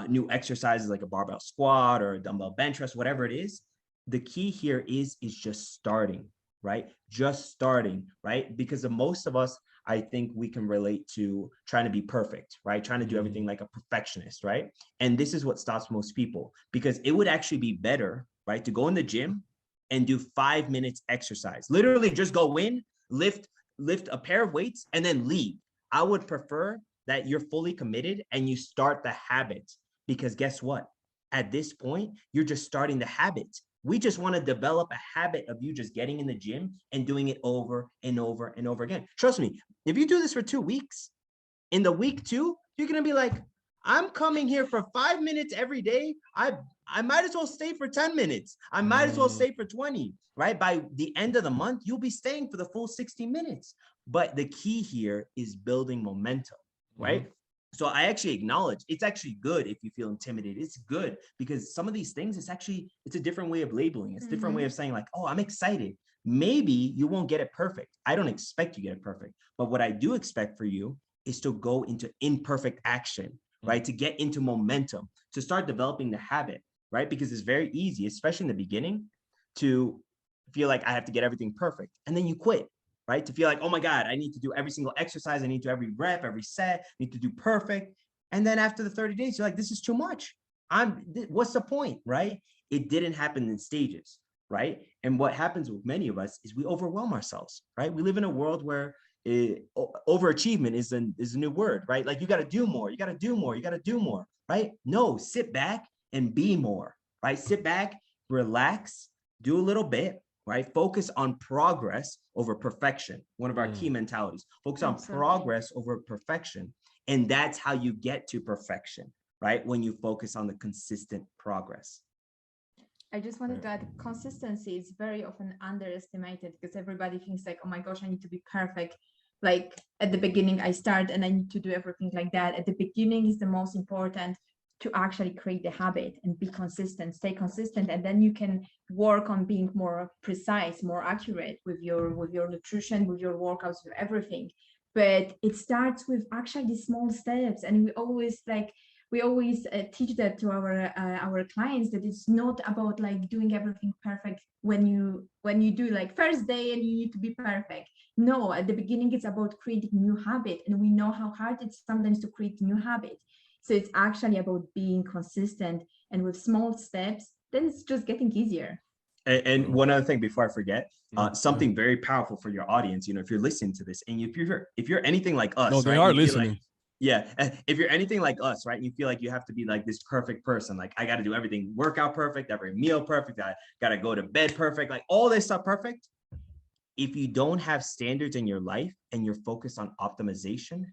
new exercises like a barbell squat or a dumbbell bench press, whatever it is, the key here is just starting, right? Just starting, right? Because the most of us, I think we can relate to trying to be perfect, right? Trying to do everything like a perfectionist, right? And this is what stops most people, because it would actually be better, right, to go in the gym and do 5 minutes exercise. Literally just go in, lift a pair of weights and then leave. I would prefer that you're fully committed and you start the habit, because guess what? At this point, you're just starting the habit. We just want to develop a habit of you just getting in the gym and doing it over and over and over again. Trust me, if you do this for 2 weeks, in the week 2, you're going to be like, I'm coming here for 5 minutes every day. I might as well stay for 10 minutes. I might as well stay for 20, right? By the end of the month, you'll be staying for the full 60 minutes. But the key here is building momentum, right? So I actually acknowledge it's actually good if you feel intimidated. It's good because some of these things, it's a different way of labeling. It's a different way of saying like, oh, I'm excited. Maybe you won't get it perfect. I don't expect you to get it perfect. But what I do expect for you is to go into imperfect action, right? To get into momentum, to start developing the habit, right? Because it's very easy, especially in the beginning, to feel like I have to get everything perfect. And then you quit, right? To feel like, oh my God, I need to do every single exercise. I need to do every rep, every set, I need to do perfect. And then after the 30 days, you're like, this is too much. What's the point, right? It didn't happen in stages, right? And what happens with many of us is we overwhelm ourselves, right? We live in a world where overachievement is a new word, right? Like you got to do more, you got to do more, you got to do more, right? No, sit back and be more, right? Sit back, relax, do a little bit, right? Focus on progress over perfection. One of our key mentalities, focus on progress over perfection. And that's how you get to perfection, right? When you focus on the consistent progress. I just wanted to add, consistency is very often underestimated because everybody thinks like, oh my gosh, I need to be perfect. Like at the beginning, I start and I need to do everything like that. At the beginning is the most important, to actually create the habit and be consistent, stay consistent. And then you can work on being more precise, more accurate with your nutrition, with your workouts, with everything. But it starts with actually small steps. And we always teach that to our clients, that it's not about like doing everything perfect when you do like first day and you need to be perfect. No, at the beginning it's about creating new habit, and we know how hard it's sometimes to create new habit. So it's actually about being consistent, and with small steps, then it's just getting easier. And one other thing before I forget, something very powerful for your audience, you know, if you're listening to this and if you're anything like us, no, they right, are listening. Yeah, if you're anything like us, right, and you feel like you have to be like this perfect person, like I got to do everything, workout perfect, every meal perfect, I got to go to bed perfect, like all this stuff perfect. If you don't have standards in your life and you're focused on optimization,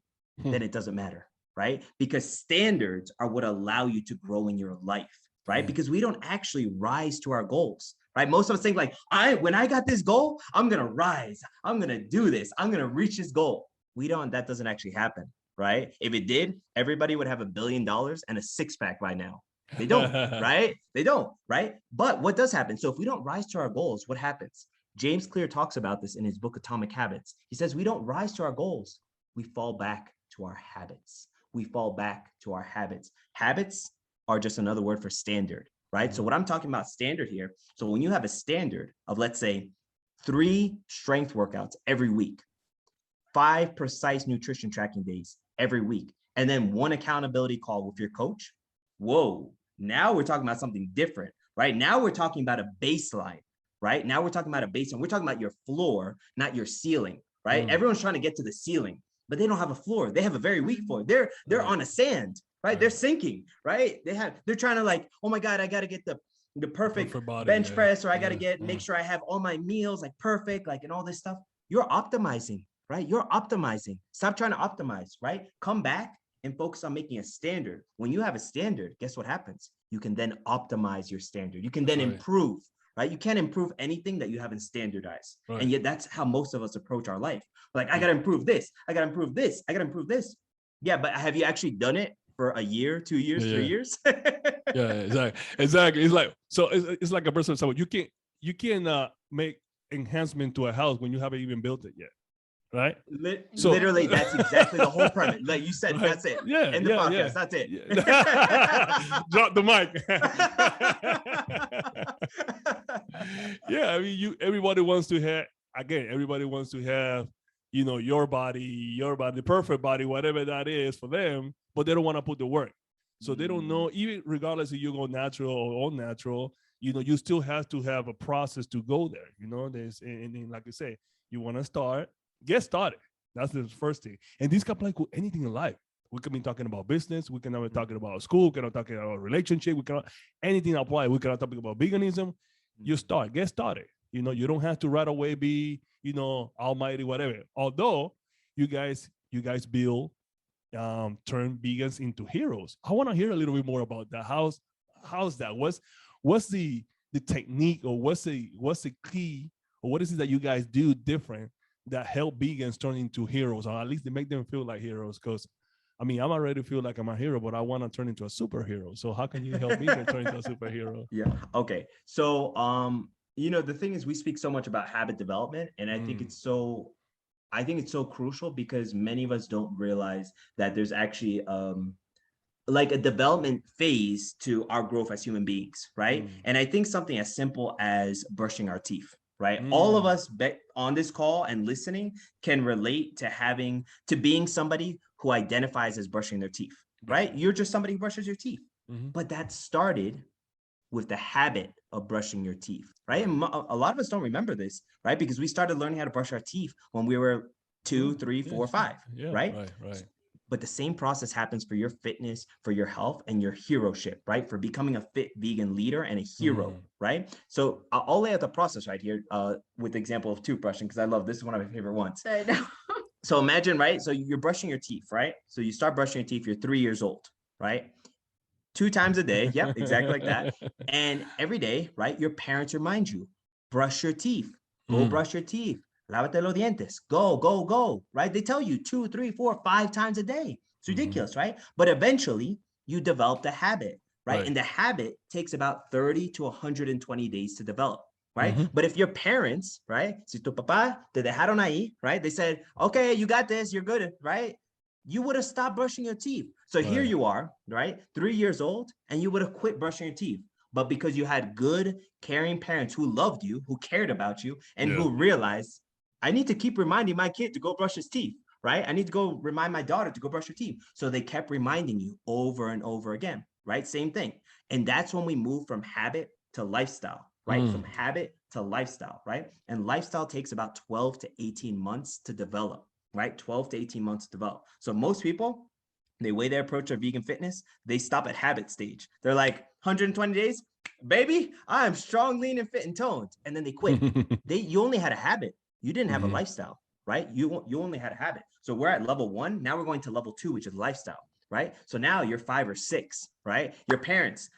then it doesn't matter, right? Because standards are what allow you to grow in your life, right? Because we don't actually rise to our goals, right? Most of us think like, when I got this goal, I'm going to rise, I'm going to do this, I'm going to reach this goal. That doesn't actually happen, right? If it did, everybody would have $1 billion and a six-pack by now. They don't, right? They don't, right? But what does happen? So if we don't rise to our goals, what happens? James Clear talks about this in his book, Atomic Habits. He says, we don't rise to our goals. We fall back to our habits. We fall back to our habits. Habits are just another word for standard, right? So what I'm talking about standard here. So when you have a standard of, let's say, 3 strength workouts every week, 5 precise nutrition tracking days every week, and then 1 accountability call with your coach. Whoa, now we're talking about something different, right? Now we're talking about a baseline, right? Now we're talking about a baseline. We're talking about your floor, not your ceiling, right? Everyone's trying to get to the ceiling, but they don't have a floor. They have a very weak floor. They're on a sand, right? They're sinking, right? They're trying to like, oh my God, I got to get the perfect body, bench press, or I got to make sure I have all my meals like perfect, like, and all this stuff. You're optimizing, right? You're optimizing. Stop trying to optimize, right? Come back and focus on making a standard. When you have a standard, guess what happens? You can then optimize your standard. You can then improve, right? You can't improve anything that you haven't standardized. Right. And yet that's how most of us approach our life. Like, I got to improve this. I got to improve this. I got to improve this. Yeah, but have you actually done it for a year, 2 years, 3 years? Yeah, exactly. It's like, so it's like a person. So you can make enhancement to a house when you haven't even built it yet, right? So Literally, that's exactly the whole premise. Like you said, right. That's it. Yeah, End the podcast. That's it. Yeah. Drop the mic. Yeah, I mean, everybody wants to have, again, everybody wants to have, your body, the perfect body, whatever that is for them, but they don't want to put the work. So they don't know, even regardless if you go natural or all natural, you still have to have a process to go there. There's, and like I say, you want to start, get started. That's the first thing. And this can apply to anything in life. We can be talking about business. We can be talking about school. We can be talking about relationship. We can anything apply. We can talk about veganism. You get started. You don't have to right away be, almighty, whatever. Although you guys build, turn vegans into heroes. I want to hear a little bit more about that. How's that? What's the technique, or what's the key, or what is it that you guys do different that help vegans turn into heroes, or at least they make them feel like heroes? Because I mean, I'm already feel like I'm a hero, but I want to turn into a superhero. So how can you help me to turn into a superhero? Yeah. Okay. So, the thing is, we speak so much about habit development, and I think it's so crucial, because many of us don't realize that there's actually like a development phase to our growth as human beings, right? And I think something as simple as brushing our teeth, right? All of us on this call and listening can relate to being somebody who identifies as brushing their teeth, right? You're just somebody who brushes your teeth. But that started with the habit of brushing your teeth, right? And a lot of us don't remember this, right? Because we started learning how to brush our teeth when we were 2, 3, 4, 5, right? Right. But the same process happens for your fitness, for your health, and your heroship, right? For becoming a fit vegan leader and a hero, right? So I'll lay out the process right here with the example of toothbrushing, because I love this is one of my favorite ones. I know. So imagine, right? So you're brushing your teeth, right? So you start brushing your teeth, you're 3 years old, right? 2 times a day. Yep, exactly like that. And every day, right? Your parents remind you, brush your teeth, go brush your teeth. Lávate los dientes. Go, right? They tell you 2, 3, 4, 5 times a day. It's ridiculous, right? But eventually you develop the habit, right? And the habit takes about 30 to 120 days to develop, right? But if your parents, right? Si tu papá te dejaron ahí, right? They said, okay, you got this, you're good, right? You would have stopped brushing your teeth. So here you are, right? 3 years old, and you would have quit brushing your teeth. But because you had good, caring parents who loved you, who cared about you, and who realized, I need to keep reminding my kid to go brush his teeth, right? I need to go remind my daughter to go brush her teeth. So they kept reminding you over and over again, right? Same thing. And that's when we move from habit to lifestyle, right? From habit to lifestyle, right? And lifestyle takes about 12 to 18 months to develop, right? 12 to 18 months to develop. So most people, the way they approach their vegan fitness, they stop at habit stage. They're like, 120 days, baby, I am strong, lean, and fit and toned. And then they quit. You only had a habit. You didn't have a lifestyle, right? You only had a habit. So we're at level 1. Now we're going to level 2, which is lifestyle, right? So now you're 5 or 6, right? Your parents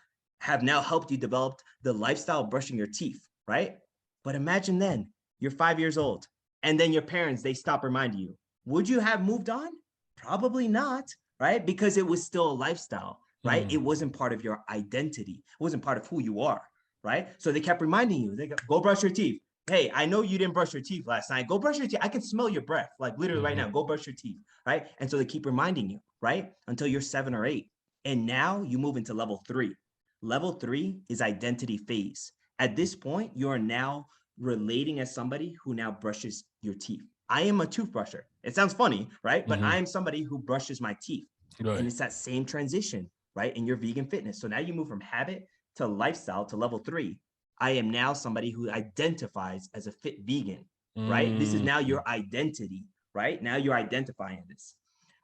have now helped you develop the lifestyle of brushing your teeth, right? But imagine then you're 5 years old, and then your parents, they stop reminding you. Would you have moved on? Probably not, right? Because it was still a lifestyle, right? It wasn't part of your identity. It wasn't part of who you are, right? So they kept reminding you, they go brush your teeth. Hey, I know you didn't brush your teeth last night. Go brush your teeth. I can smell your breath, like literally right now. Go brush your teeth, right? And so they keep reminding you, right? Until you're 7 or 8. And now you move into level 3. Level 3 is identity phase. At this point, you are now relating as somebody who now brushes your teeth. I am a toothbrusher. It sounds funny, right? But I am somebody who brushes my teeth. Right. And it's that same transition, right? In your vegan fitness. So now you move from habit to lifestyle to level 3. I am now somebody who identifies as a fit vegan, right? This is now your identity, right? Now you're identifying this.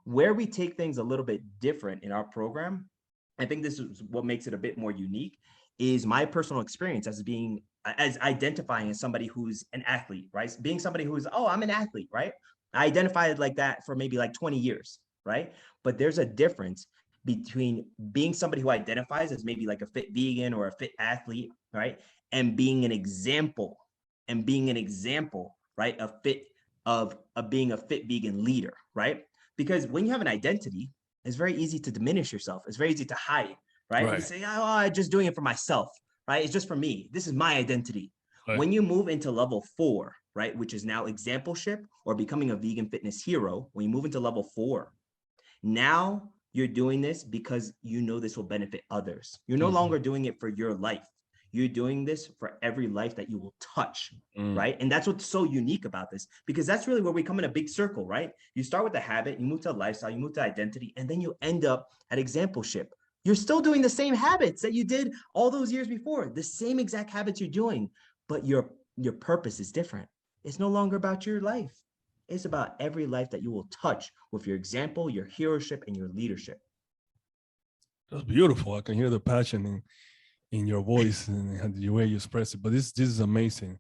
Where we take things a little bit different in our program, I think this is what makes it a bit more unique, is my personal experience as identifying as somebody who's an athlete, right? Being somebody who's, oh, I'm an athlete, right? I identified like that for maybe like 20 years, right? But there's a difference between being somebody who identifies as maybe like a fit vegan or a fit athlete, right? And being an example right? Of being a fit vegan leader, right? Because when you have an identity, it's very easy to diminish yourself. It's very easy to hide, right? You say, oh, I'm just doing it for myself, right? It's just for me. This is my identity. Right. When you move into level 4, right, which is now exampleship or becoming a vegan fitness hero, when you move into level 4, now you're doing this because you know this will benefit others. You're no longer doing it for your life. You're doing this for every life that you will touch, right? And that's what's so unique about this, because that's really where we come in a big circle, right? You start with a habit, you move to a lifestyle, you move to identity, and then you end up at exampleship. You're still doing the same habits that you did all those years before, the same exact habits you're doing, but your purpose is different. It's no longer about your life. It's about every life that you will touch with your example, your heroship, and your leadership. That's beautiful. I can hear the passion in your voice and the way you express it. But this is amazing.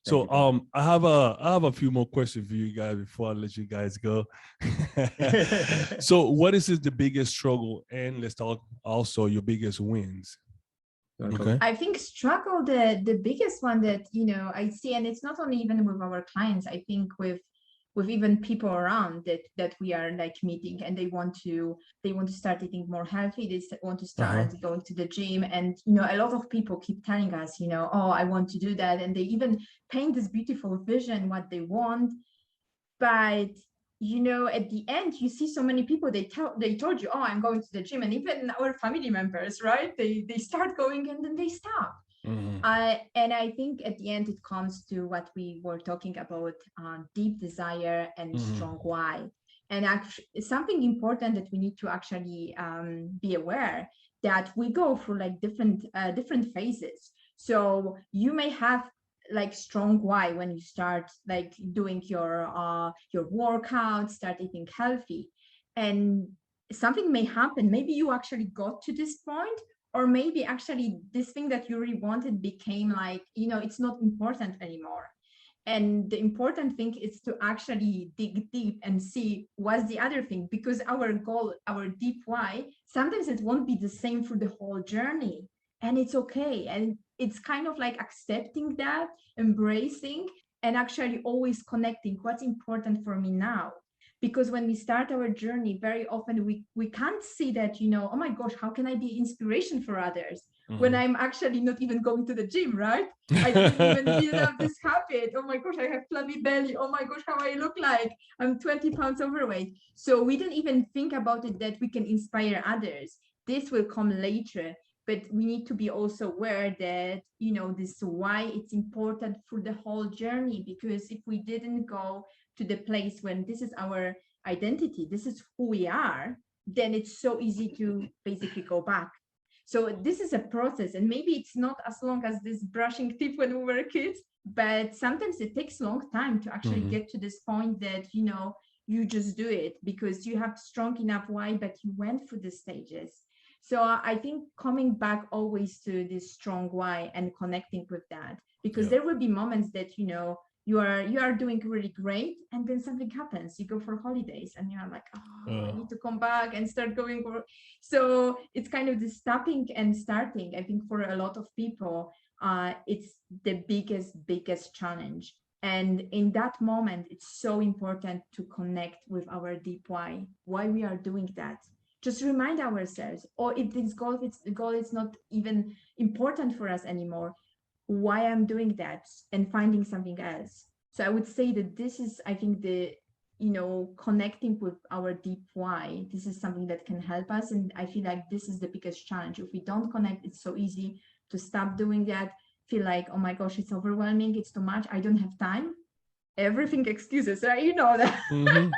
So I have a few more questions for you guys before I let you guys go. So what is the biggest struggle, and let's talk also your biggest wins? Okay. I think struggle, the biggest one that I see, and it's not only even with our clients, I think with even people around that we are like meeting, and they want to start eating more healthy, they want to start going to the gym, and a lot of people keep telling us, oh, I want to do that, and they even paint this beautiful vision what they want, but at the end you see so many people, they told you, oh, I'm going to the gym, and even our family members, right, they start going and then they stop. And I think at the end it comes to what we were talking about, deep desire and strong why. And actually something important that we need to actually be aware that we go through like different phases. So you may have like strong why when you start like doing your workout, start eating healthy, and something may happen. Maybe you actually got to this point, or maybe actually this thing that you really wanted became like, it's not important anymore. And the important thing is to actually dig deep and see what's the other thing, because our goal, our deep why, sometimes it won't be the same for the whole journey. And it's okay. And it's kind of like accepting that, embracing, and actually always connecting what's important for me now. Because when we start our journey, very often we can't see that, oh my gosh, how can I be inspiration for others when I'm actually not even going to the gym, right? I didn't even build up this habit. Oh my gosh, I have flabby belly. Oh my gosh, how I look like. I'm 20 pounds overweight. So we didn't even think about it that we can inspire others. This will come later. But we need to be also aware that, this why it's important for the whole journey, because if we didn't go to the place when this is our identity, this is who we are, then it's so easy to basically go back. So this is a process, and maybe it's not as long as this brushing teeth when we were kids, but sometimes it takes a long time to actually get to this point that, you just do it because you have strong enough why, but you went through the stages. So I think coming back always to this strong why and connecting with that, because there will be moments that, you are doing really great, and then something happens. You go for holidays and you're like, I need to come back and start going for. So it's kind of the stopping and starting. I think for a lot of people, it's the biggest challenge. And in that moment, it's so important to connect with our deep why we are doing that. Just remind ourselves, or if this goal, the goal is not even important for us anymore, why I'm doing that, and finding something else. So I would say that this is, I think, the, connecting with our deep why, this is something that can help us. And I feel like this is the biggest challenge. If we don't connect, it's so easy to stop doing that, feel like, oh my gosh, it's overwhelming, it's too much, I don't have time. Everything excuses, right? You know that.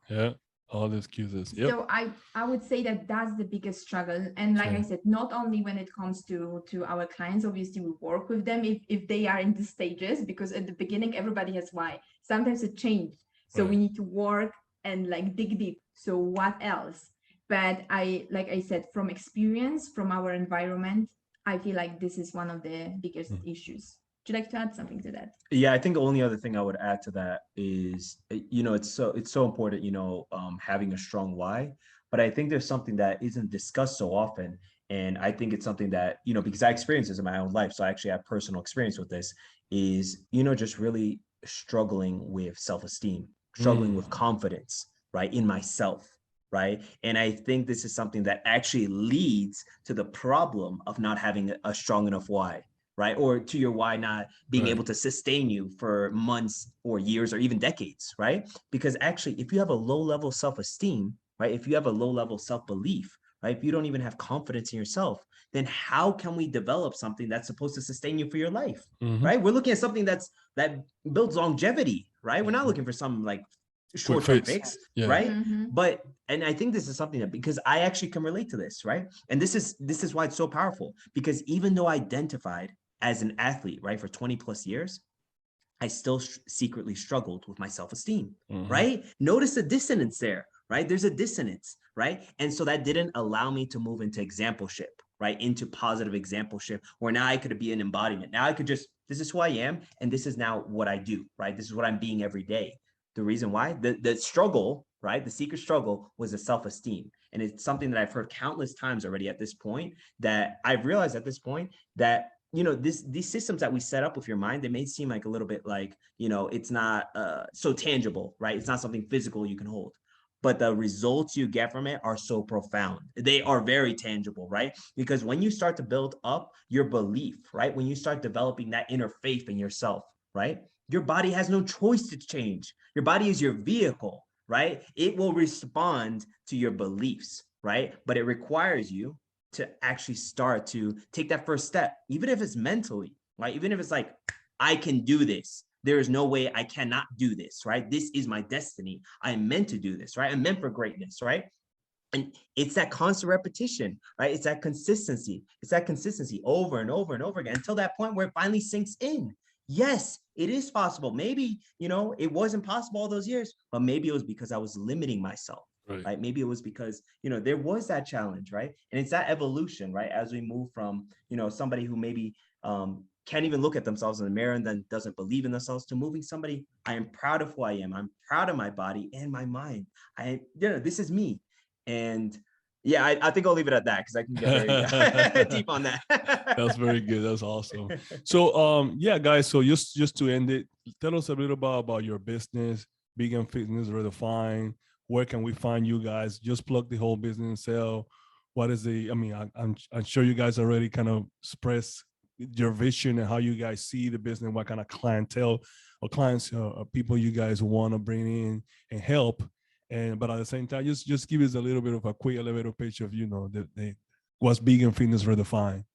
Yeah. All the excuses. Yep. So I would say that that's the biggest struggle. And like I said, not only when it comes to our clients, obviously we work with them if they are in the stages, because at the beginning, everybody has why. Sometimes it changed. So we need to work and like dig deep. So what else? But like I said, from experience, from our environment, I feel like this is one of the biggest issues. Would you like to add something to that? Yeah, I think the only other thing I would add to that is, it's so important, having a strong why, But I think there's something that isn't discussed so often. And I think it's something that, because I experience this in my own life, so I actually have personal experience with this, is, just really struggling with self-esteem, struggling with confidence, right, in myself, right? And I think this is something that actually leads to the problem of not having a strong enough why, right? Or to your why not being able to sustain you for months or years or even decades, right? Because actually, if you have a low level self-esteem, right, if you have a low level self-belief, right, if you don't even have confidence in yourself, then how can we develop something that's supposed to sustain you for your life, right? We're looking at something that builds longevity, right? We're not looking for some like short-term fix, right? But, and I think this is something that, because I actually can relate to this, right? And this is why it's so powerful, because even though I identified as an athlete, right, for 20 plus years, I still secretly struggled with my self-esteem, right? Notice the dissonance there, right? There's a dissonance, right? And so that didn't allow me to move into exampleship, right? Into positive exampleship, where now I could be an embodiment. Now I could just, this is who I am, and this is now what I do, right? This is what I'm being every day. The reason why, the struggle, right? The secret struggle was the self-esteem. And it's something that I've heard countless times already at this point, that I've realized at this point that these systems that we set up with your mind, they may seem like a little bit like, it's not so tangible, right? It's not something physical you can hold, but the results you get from it are so profound. They are very tangible, right? Because when you start to build up your belief, right? When you start developing that inner faith in yourself, right? Your body has no choice to change. Your body is your vehicle, right? It will respond to your beliefs, right? But it requires you to actually start to take that first step, even if it's mentally, right? Even if it's like, I can do this. There is no way I cannot do this, right? This is my destiny. I am meant to do this, right? I'm meant for greatness, right? And it's that constant repetition, right? It's that consistency. It's that consistency over and over and over again until that point where it finally sinks in. Yes, it is possible. Maybe, it wasn't possible all those years, but maybe it was because I was limiting myself. Right. Maybe it was because, there was that challenge, right? And it's that evolution, right? As we move from, somebody who maybe can't even look at themselves in the mirror and then doesn't believe in themselves, to moving somebody, I am proud of who I am. I'm proud of my body and my mind. This is me. And yeah, I think I'll leave it at that, because I can get very deep on that. That's very good. That's awesome. So yeah, guys, so just to end it, tell us a little about your business, Vegan Fitness Redefined. Where can we find you guys? Just plug the whole business and sell. What is I'm sure you guys already kind of express your vision and how you guys see the business, what kind of clientele or clients or people you guys want to bring in and help. But at the same time, just give us a little bit of a quick elevator pitch of, what's Vegan Fitness Redefined.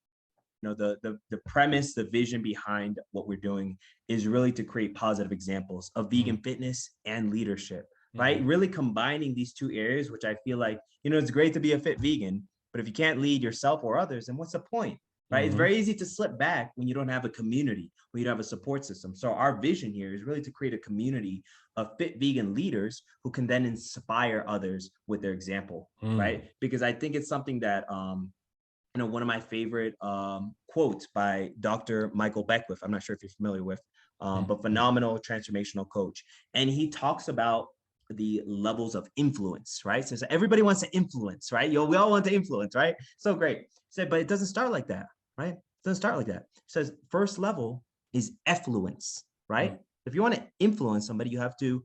The premise, the vision behind what we're doing is really to create positive examples of vegan fitness and leadership. Right? Really combining these two areas, which I feel like, it's great to be a fit vegan, but if you can't lead yourself or others, then what's the point? Right? It's very easy to slip back when you don't have a community, when you don't have a support system. So our vision here is really to create a community of fit vegan leaders who can then inspire others with their example, right? Because I think it's something that, one of my favorite quotes by Dr. Michael Beckwith, I'm not sure if you're familiar with, but phenomenal transformational coach. And he talks about the levels of influence, right? So everybody wants to influence, right? We all want to influence, right? So great. So, but it doesn't start like that, right? It doesn't start like that. It says first level is effluence, right? If you want to influence somebody, you have to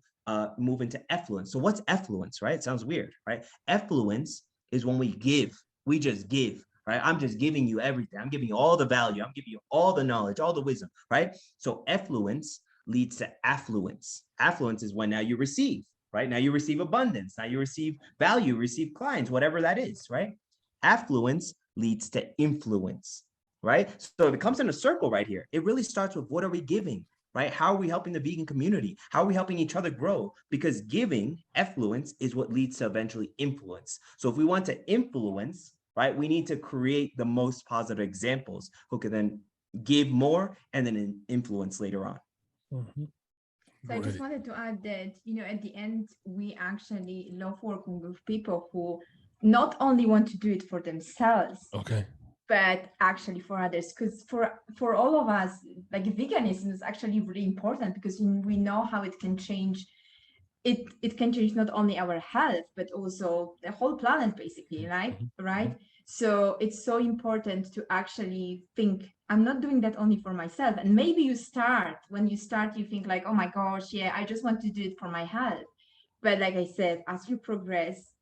move into effluence. So what's effluence, right? It sounds weird, right? Effluence is when we give, we just give, right? I'm just giving you everything. I'm giving you all the value. I'm giving you all the knowledge, all the wisdom, right? So effluence leads to affluence. Affluence is when now you receive, right? Now you receive abundance. Now you receive value, receive clients, whatever that is, right? Affluence leads to influence, right? So it comes in a circle right here. It really starts with, what are we giving, right? How are we helping the vegan community? How are we helping each other grow? Because giving, effluence, is what leads to eventually influence. So if we want to influence, right, we need to create the most positive examples who can then give more and then influence later on. So I just wanted to add that, at the end, we actually love working with people who not only want to do it for themselves, but actually for others. Because for all of us, like, veganism is actually really important, because we know how it can change it can change not only our health, but also the whole planet, basically, right? So it's so important to actually think, I'm not doing that only for myself. And maybe when you start, you think like, oh my gosh, yeah, I just want to do it for my health. But like I said, as you progress,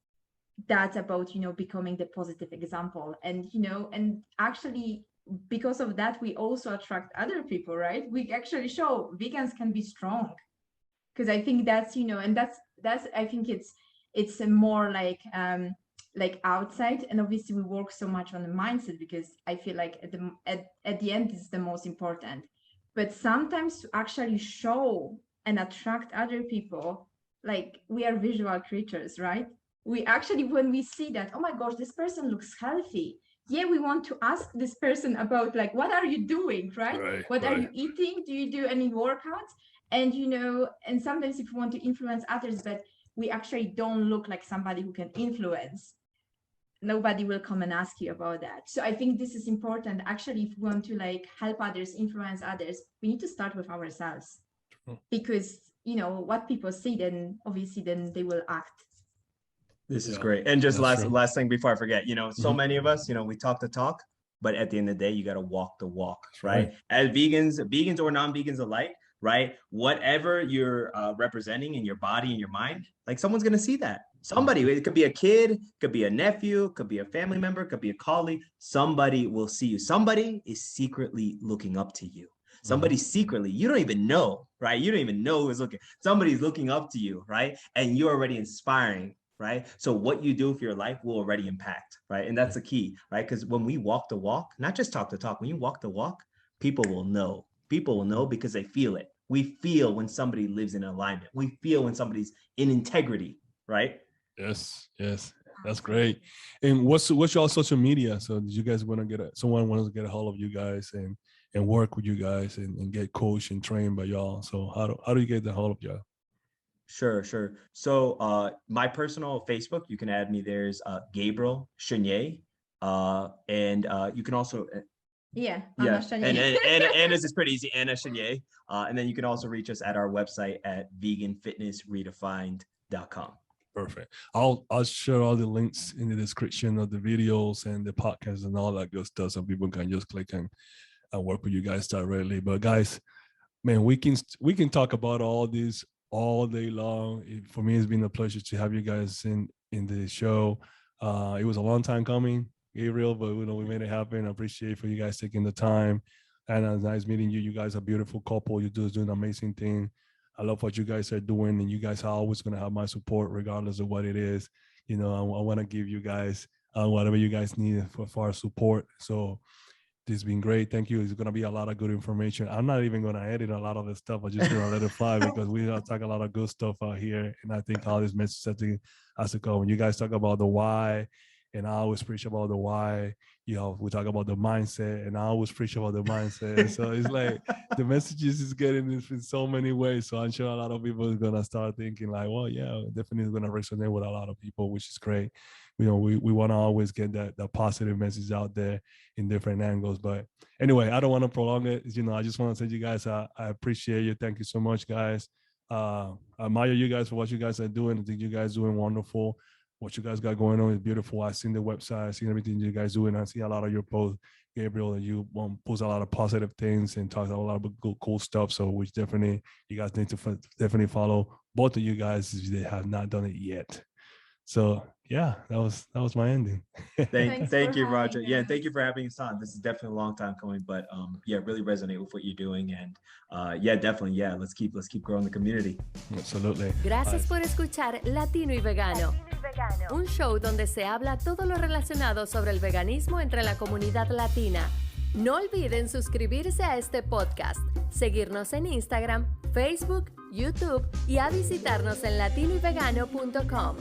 that's about, becoming the positive example. And, and actually, because of that, we also attract other people, right? We actually show vegans can be strong. Because I think that's, and that's I think it's a more like outside, and obviously we work so much on the mindset, because I feel like at the end is the most important. But sometimes to actually show and attract other people, like, we are visual creatures, right? We actually, when we see that, oh my gosh, this person looks healthy, yeah, we want to ask this person about, like, what are you doing, right? What are you eating? Do you do any workouts? And and sometimes if you want to influence others, but we actually don't look like somebody who can influence, nobody will come and ask you about that. So I think this is important. Actually, if we want to like help others, influence others, we need to start with ourselves. Because what people see, then obviously then they will act. This is great. And just last thing before I forget, so many of us, we talk the talk, but at the end of the day, you got to walk the walk, right? As vegans or non-vegans alike, right? Whatever you're representing in your body and your mind, like, someone's going to see that. Somebody, it could be a kid, could be a nephew, could be a family member, could be a colleague. Somebody will see you. Somebody is secretly looking up to you. Somebody secretly, you don't even know, right? You don't even know who's looking. Somebody's looking up to you, right? And you're already inspiring, right? So what you do for your life will already impact, right? And that's the key, right? Because when we walk the walk, not just talk the talk, when you walk the walk, people will know. People will know because they feel it. We feel when somebody lives in alignment. We feel when somebody's in integrity, right? Yes, that's great. And what's your social media? So did you guys want to someone wants to get a hold of you guys and work with you guys and get coached and trained by y'all? So how do you get the hold of y'all? Sure. So my personal Facebook, you can add me. There's Gabriel Zhanay, and you can also Anna Zhanay. And Anna's is pretty easy, Anna Zhanay. And then you can also reach us at our website at veganfitnessredefined.com. Perfect. I'll share all the links in the description of the videos and the podcast and all that good stuff, so people can just click and work with you guys directly. But guys, man, we can talk about all this all day long. For me, it's been a pleasure to have you guys in the show. It was a long time coming, Gabriel, but we made it happen. I appreciate for you guys taking the time, and it's nice meeting you. You guys are a beautiful couple. You're doing an amazing thing. I love what you guys are doing, and you guys are always going to have my support regardless of what it is. I want to give you guys whatever you guys need for our support. So this has been great. Thank you. It's going to be a lot of good information. I'm not even going to edit a lot of the stuff. I'm just going to let it fly because we talk a lot of good stuff out here. And I think all this message has to go. When you guys talk about the why, and I always preach about the why, we talk about the mindset, and I always preach about the mindset. So it's like the messages is getting in so many ways. So I'm sure a lot of people are going to start thinking like, well, yeah, definitely going to resonate with a lot of people, which is great. We want to always get that positive message out there in different angles. But anyway, I don't want to prolong it. I just want to say to you guys, I appreciate you. Thank you so much, guys. I admire you guys for what you guys are doing. I think you guys are doing wonderful. What you guys got going on is beautiful. I've seen the website, I've seen everything you guys do, and I see a lot of your posts, Gabriel, and you post a lot of positive things and talk a lot of good, cool stuff. So which definitely you guys need to definitely follow both of you guys if they have not done it yet. So yeah, that was my ending. Thank you, Roger. Yeah, thank you for having us on. This is definitely a long time coming, but really resonate with what you're doing, and definitely, let's keep growing the community. Absolutely. Gracias por escuchar Latino y Vegano, un show donde se habla todo lo relacionado sobre el veganismo entre la comunidad latina. No olviden suscribirse a este podcast, seguirnos en Instagram, Facebook, YouTube y a visitarnos en latinoyvegano.com.